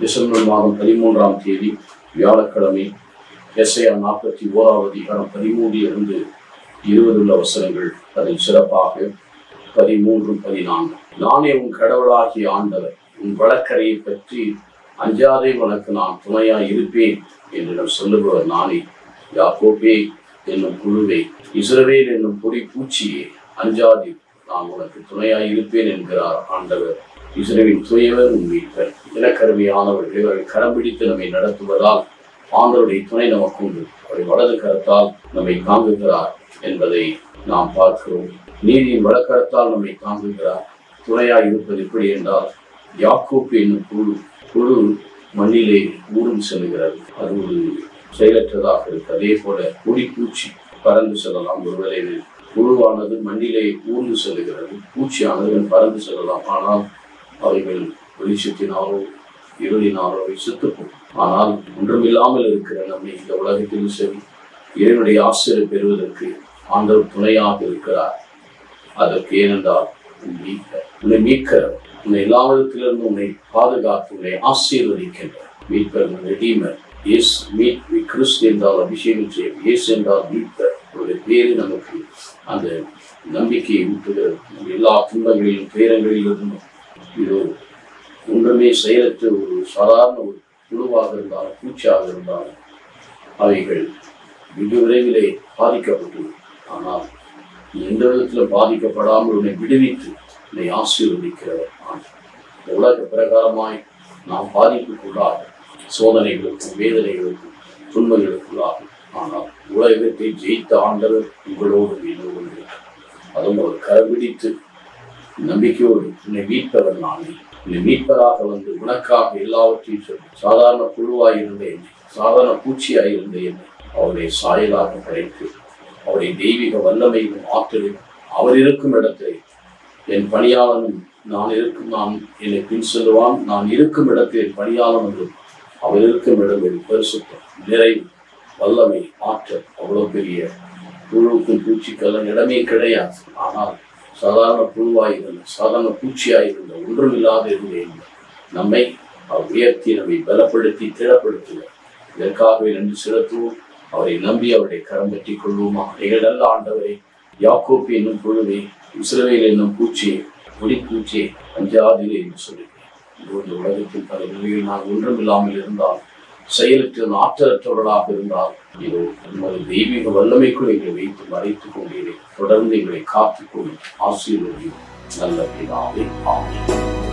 December மாதம் 13ஆம் தேதி வியாழக்கிழமை எஸ்ஐயா 41வது அதிகாரம் 13 20 உள்ள வசனங்கள். அதில் சிறப்பாக 13, 14. நானே உன் கடவுளாகிய ஆண்டவர், உன் வழக்கரையை பற்றி அஞ்சாதே, உனக்கு நான் துணையாய் இருப்பேன் என்று நான் சொல்லுபவர் நானே. யாக்கோபே என்னும் குழுவே, இஸ்ரவேல் என்னும் பொடி பூச்சியே, அஞ்சாதே, நான் உனக்கு துணையாய் இருப்பேன் என்கிறார் ஆண்டவர். இஸ்ரவேலின் தூயவர் உன் மீட்பர். இனக்கருவியானவர்கள் இவர்கள் கரம் பிடித்து நம்மை நடத்துவதால் ஆண்டவருடைய துணை நமக்கு உண்டு. அவருடைய வலது கரத்தால் நம்மை தாங்குகிறார் என்பதை நாம் பார்க்கிறோம். நீதியின் வழக்கரத்தால் நம்மை தாங்குகிறார். துணையாய் இருப்பது எப்படி என்றால், யாக்கோப்பு என்னும் குழு மண்ணிலே ஊர்ந்து செல்கிறது. அது ஒரு செயலற்றதாக இருக்கு. அதே போல பூச்சி பறந்து செல்லலாம். ஒருவேளை புழுவானது மண்ணிலே ஊர்ந்து செல்கிறது, பூச்சியானது பறந்து செல்லலாம். ஆனால் அவைகள் வெளிச்சத்தினாலோ இருளினாலோ செத்துப்போம். ஆனால் ஒன்றுமில்லாமல் இருக்கிற நம்மை இந்த உலகத்தில் சரி இறைவனுடைய ஆசிரியர் பெறுவதற்கு ஆண்டவர் துணையாக இருக்கிறார். அதற்கு ஏனென்றால் உன்னை மீட்கிறவர், உன்னை எல்லா விதத்திலிருந்து உன்னை பாதுகாத்து உன்னை ஆசீர்வதிக்கின்றார். மீட்பர், ரெடீமர். கிறிஸ்து என்றால் அபிஷேகம் செய்யும், இயேசு என்றால் மீட்பர். அவருடைய பேரு நமக்கு அந்த நம்பிக்கையை ஊட்டுகிறது. எல்லா துன்பங்களிலும் துயரங்களிலிருந்தும் இது ஒன்றுமே செயலற்ற ஒரு சாதாரண ஒரு புழுவாக இருந்தாலும் பூச்சியாக இருந்தாலும் அவைகள் மிக விரைவிலே பாதிக்கப்பட்டுள்ளது. ஆனால் எந்த விதத்தில் பாதிக்கப்படாமல் உன்னை விடுவித்து உன்னை ஆசீர்வதிக்கிறவர். உலக பிரகாரமாய் நாம் பாதிப்புக்குள்ளாக சோதனைகளுக்கும் வேதனைகளுக்கும் துன்பங்களுக்குள்ளாகும். ஆனால் உலகத்தை ஜெயித்த ஆண்டவர் உங்களோடு மீது அதுவும் ஒரு கரபிடித்து நம்பிக்கையோடு உன்னை மீட்பவர் நானே. உன்னை மீட்பராக வந்து உனக்காக எல்லாவற்றையும் சொல்லி சாதாரண புழுவாய் இருந்த என்னை, சாதாரண பூச்சியாய் இருந்த என்னை அவருடைய சாயலாக படைத்து அவருடைய தெய்வீக வல்லமையும் ஆற்றலும் அவர் இருக்கும் இடத்தில் என் பணியாளனும் நான் என்னை பின் செல்லுவான். நான் இருக்கும் இடத்தில் என் பணியாளன் என்றும் அவர் இருக்கும் இடத்தில் பரிசுத்தம், நிறைவு, வல்லமை, ஆற்றல். அவ்வளவு பெரிய புழுவுக்கும் பூச்சிக்கெல்லாம் இடமே கிடையாது. ஆனால் சாதாரண புழுவாயிருந்த, சாதாரண பூச்சியாயிருந்த, ஒன்றுமில்லாத இருந்த நம்மை அவர் உயர்த்தி நம்மை பலப்படுத்தி திடப்படுத்துவார். இதற்காகவே நன்றி செலுத்துவோம். அவரை நம்பி அவருடைய கரம் பற்றிக் கொள்வோமா? நீங்கள் நல்ல ஆண்டவரை, யாக்கோப்பு என்னும் குழுவை, இஸ்ரவேல் என்னும் பூச்சியை, ஒளிப்பூச்சியை அஞ்சாதிலே என்று சொல்லுகிறேன். இந்த உலகத்தில் பல நிலையில் நான் ஒன்றுமில்லாமல் இருந்தால், செயலற்ற ஆற்றலற்றவர்களாக இருந்தால், இதோ உங்களது தெய்வீக வல்லமைக்குள் எங்களை வைத்து மறைத்துக் கொண்டீர்கள். தொடர்ந்து எங்களை காத்துக்கொண்டு ஆசீர்வதியும் நல்ல பிதாவே. ஆமென்.